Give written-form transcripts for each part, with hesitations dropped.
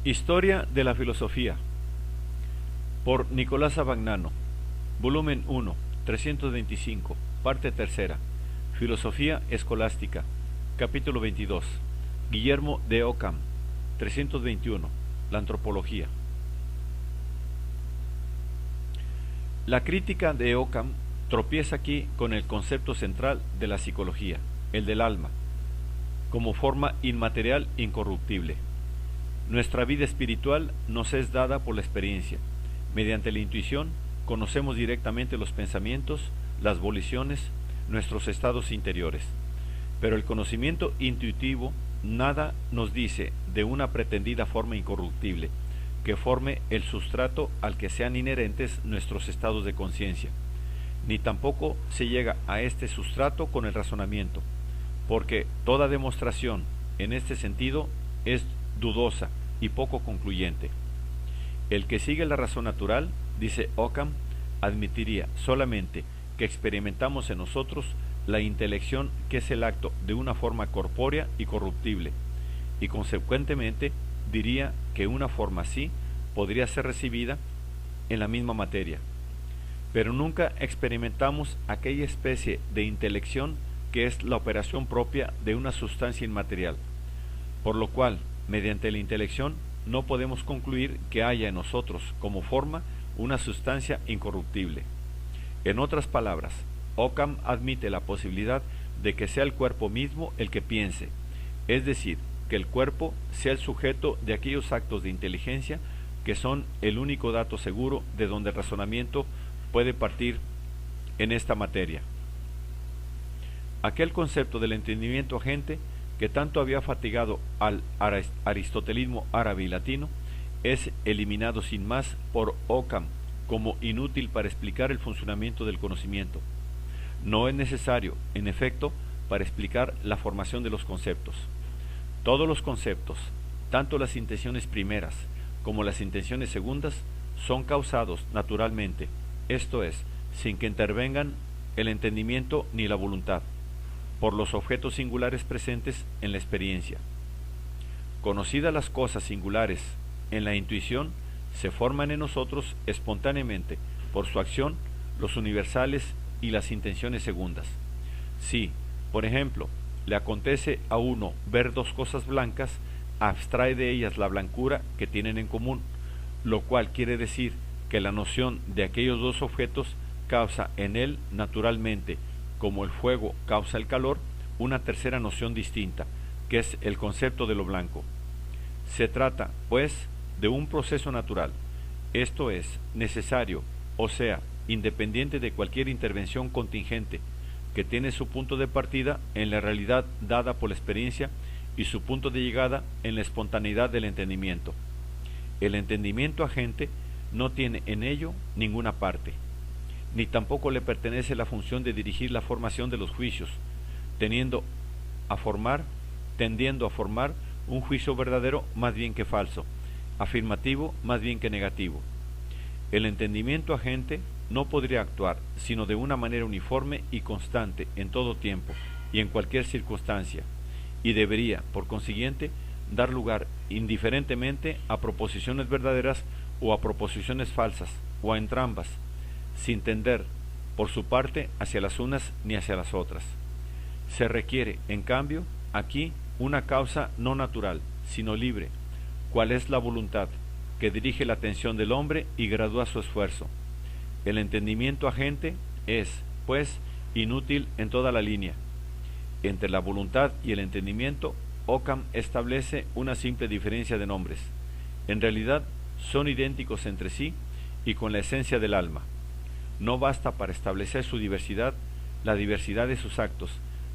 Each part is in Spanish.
Historia de la filosofía por Nicolás Abagnano, volumen 1, 325, parte tercera, Filosofía Escolástica, capítulo 22, Guillermo de Ockham, 321, la antropología. La crítica de Ockham tropieza aquí con el concepto central de la psicología, el del alma, como forma inmaterial incorruptible. Nuestra vida espiritual nos es dada por la experiencia. Mediante la intuición conocemos directamente los pensamientos, las voliciones, nuestros estados interiores. Pero el conocimiento intuitivo nada nos dice de una pretendida forma incorruptible, que forme el sustrato al que sean inherentes nuestros estados de conciencia. Ni tampoco se llega a este sustrato con el razonamiento, porque toda demostración en este sentido es dudosa y poco concluyente. El que sigue la razón natural, dice Ockham, admitiría solamente que experimentamos en nosotros la intelección, que es el acto de una forma corpórea y corruptible, y consecuentemente diría que una forma así podría ser recibida en la misma materia. Pero nunca experimentamos aquella especie de intelección que es la operación propia de una sustancia inmaterial, por lo cual, mediante la intelección, no podemos concluir que haya en nosotros, como forma, una sustancia incorruptible. En otras palabras, Ockham admite la posibilidad de que sea el cuerpo mismo el que piense, es decir, que el cuerpo sea el sujeto de aquellos actos de inteligencia que son el único dato seguro de donde el razonamiento puede partir en esta materia. Aquel concepto del entendimiento agente que tanto había fatigado al aristotelismo árabe y latino, es eliminado sin más por Ockham como inútil para explicar el funcionamiento del conocimiento. No es necesario, en efecto, para explicar la formación de los conceptos. Todos los conceptos, tanto las intenciones primeras como las intenciones segundas, son causados naturalmente, esto es, sin que intervengan el entendimiento ni la voluntad, por los objetos singulares presentes en la experiencia. Conocidas las cosas singulares en la intuición, se forman en nosotros espontáneamente, por su acción, los universales y las intenciones segundas. Si, por ejemplo, le acontece a uno ver dos cosas blancas, abstrae de ellas la blancura que tienen en común, lo cual quiere decir que la noción de aquellos dos objetos causa en él naturalmente, como el fuego causa el calor, una tercera noción distinta, que es el concepto de lo blanco. Se trata, pues, de un proceso natural, esto es, necesario, o sea, independiente de cualquier intervención contingente, que tiene su punto de partida en la realidad dada por la experiencia y su punto de llegada en la espontaneidad del entendimiento. El entendimiento agente no tiene en ello ninguna parte, ni tampoco le pertenece la función de dirigir la formación de los juicios, tendiendo a formar un juicio verdadero más bien que falso, afirmativo más bien que negativo. El entendimiento agente no podría actuar sino de una manera uniforme y constante en todo tiempo y en cualquier circunstancia, y debería, por consiguiente, dar lugar indiferentemente a proposiciones verdaderas o a proposiciones falsas, o a entrambas, sin tender, por su parte, hacia las unas ni hacia las otras. Se requiere, en cambio, aquí una causa no natural, sino libre, cual es la voluntad, que dirige la atención del hombre y gradúa su esfuerzo. El entendimiento agente es, pues, inútil en toda la línea. Entre la voluntad y el entendimiento, Ockham establece una simple diferencia de nombres. En realidad, son idénticos entre sí y con la esencia del alma. No basta para establecer su diversidad la diversidad de sus actos,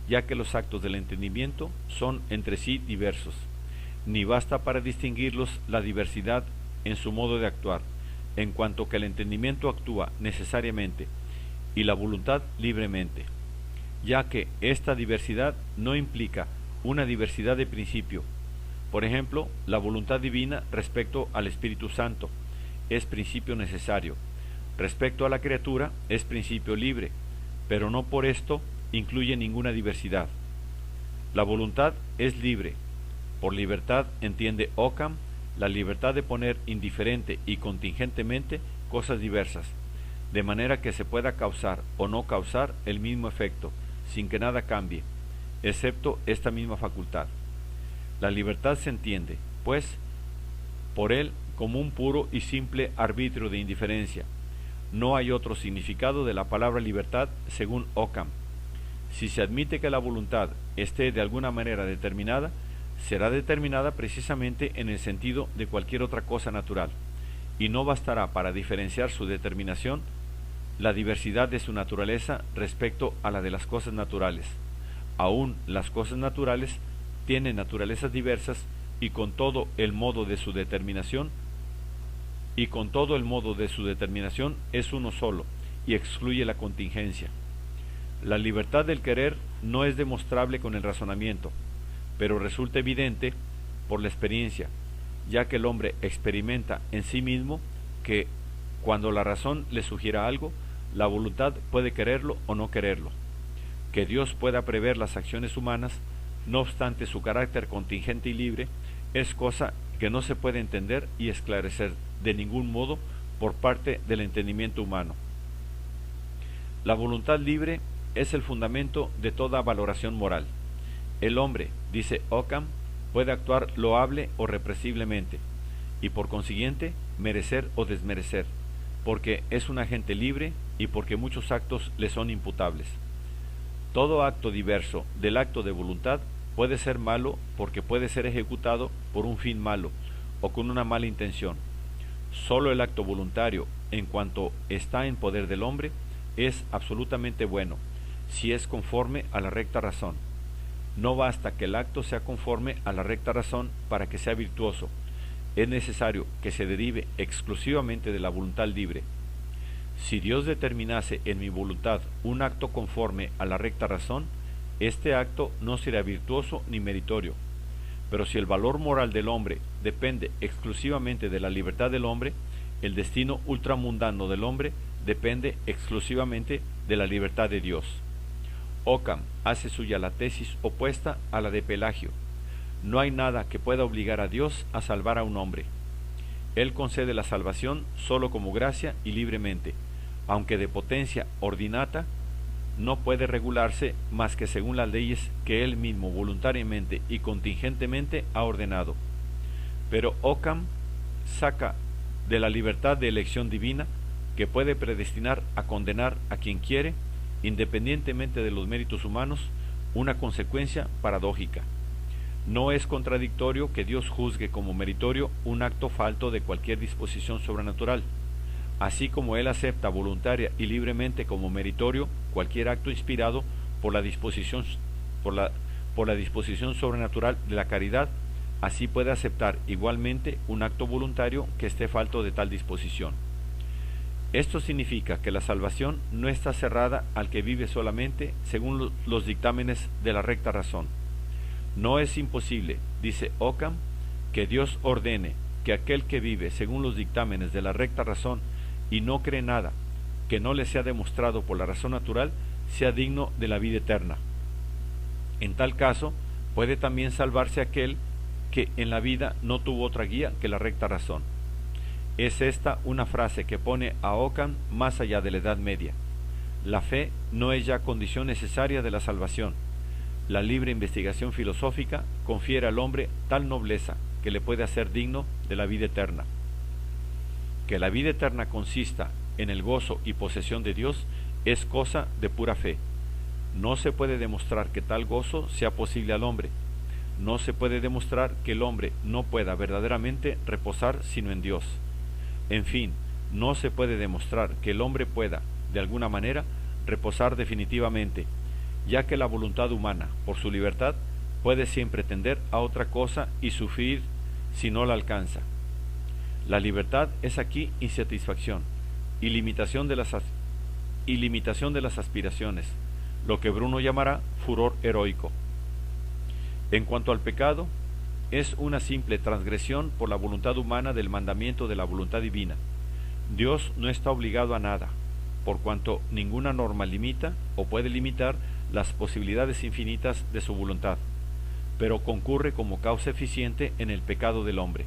ya que los actos del entendimiento son entre sí diversos, ni basta para distinguirlos la diversidad en su modo de actuar, en cuanto que el entendimiento actúa necesariamente y la voluntad libremente, ya que esta diversidad no implica una diversidad de principio. Por ejemplo, la voluntad divina respecto al Espíritu Santo es principio necesario. Respecto a la criatura es principio libre, pero no por esto incluye ninguna diversidad. La voluntad es libre. Por libertad entiende Ockham la libertad de poner indiferente y contingentemente cosas diversas, de manera que se pueda causar o no causar el mismo efecto, sin que nada cambie, excepto esta misma facultad. La libertad se entiende, pues, por él como un puro y simple arbitrio de indiferencia. No hay otro significado de la palabra libertad según Occam. Si se admite que la voluntad esté de alguna manera determinada, será determinada precisamente en el sentido de cualquier otra cosa natural, y no bastará para diferenciar su determinación la diversidad de su naturaleza respecto a la de las cosas naturales. Aún las cosas naturales tienen naturalezas diversas y con todo el modo de su determinación es uno solo y excluye la contingencia. La libertad del querer no es demostrable con el razonamiento, pero resulta evidente por la experiencia, ya que el hombre experimenta en sí mismo que cuando la razón le sugiera algo, la voluntad puede quererlo o no quererlo. Que Dios pueda prever las acciones humanas, no obstante su carácter contingente y libre, es cosa que no se puede entender y esclarecer de ningún modo por parte del entendimiento humano. La voluntad libre es el fundamento de toda valoración moral. El hombre, dice Occam, puede actuar loable o represiblemente, y por consiguiente merecer o desmerecer, porque es un agente libre y porque muchos actos le son imputables. Todo acto diverso del acto de voluntad puede ser malo porque puede ser ejecutado por un fin malo o con una mala intención. Solo el acto voluntario, en cuanto está en poder del hombre, es absolutamente bueno, si es conforme a la recta razón. No basta que el acto sea conforme a la recta razón para que sea virtuoso. Es necesario que se derive exclusivamente de la voluntad libre. Si Dios determinase en mi voluntad un acto conforme a la recta razón, este acto no será virtuoso ni meritorio. Pero si el valor moral del hombre depende exclusivamente de la libertad del hombre, el destino ultramundano del hombre depende exclusivamente de la libertad de Dios. Occam hace suya la tesis opuesta a la de Pelagio. No hay nada que pueda obligar a Dios a salvar a un hombre. Él concede la salvación solo como gracia y libremente, aunque de potencia ordinata, no puede regularse más que según las leyes que él mismo voluntariamente y contingentemente ha ordenado. Pero Occam saca de la libertad de elección divina, que puede predestinar a condenar a quien quiere, independientemente de los méritos humanos, una consecuencia paradójica. No es contradictorio que Dios juzgue como meritorio un acto falto de cualquier disposición sobrenatural, así como Él acepta voluntaria y libremente como meritorio cualquier acto inspirado por la disposición sobrenatural de la caridad. Así puede aceptar igualmente un acto voluntario que esté falto de tal disposición. Esto significa que la salvación no está cerrada al que vive solamente según los dictámenes de la recta razón. No es imposible, dice Occam, que Dios ordene que aquel que vive según los dictámenes de la recta razón y no cree nada que no le sea demostrado por la razón natural sea digno de la vida eterna. En tal caso, puede también salvarse aquel que en la vida no tuvo otra guía que la recta razón. Es esta una frase que pone a Occam más allá de la Edad Media. La fe no es ya condición necesaria de la salvación. La libre investigación filosófica confiere al hombre tal nobleza que le puede hacer digno de la vida eterna. Que la vida eterna consista en el gozo y posesión de Dios es cosa de pura fe. No se puede demostrar que tal gozo sea posible al hombre. No se puede demostrar que el hombre no pueda verdaderamente reposar sino en Dios. En fin, no se puede demostrar que el hombre pueda, de alguna manera, reposar definitivamente, ya que la voluntad humana, por su libertad, puede siempre tender a otra cosa y sufrir si no la alcanza. La libertad es aquí insatisfacción y limitación de las aspiraciones, lo que Bruno llamará furor heroico. En cuanto al pecado, es una simple transgresión por la voluntad humana del mandamiento de la voluntad divina. Dios no está obligado a nada, por cuanto ninguna norma limita o puede limitar las posibilidades infinitas de su voluntad, pero concurre como causa eficiente en el pecado del hombre.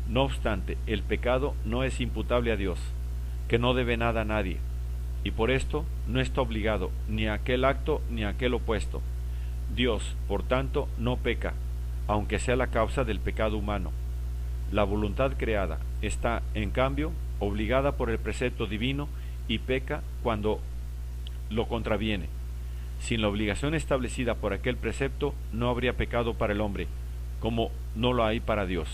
No obstante, el pecado no es imputable a Dios, que no debe nada a nadie, y por esto no está obligado ni a aquel acto ni a aquel opuesto. Dios, por tanto, no peca, aunque sea la causa del pecado humano. La voluntad creada está, en cambio, obligada por el precepto divino y peca cuando lo contraviene. Sin la obligación establecida por aquel precepto, no habría pecado para el hombre, como no lo hay para Dios.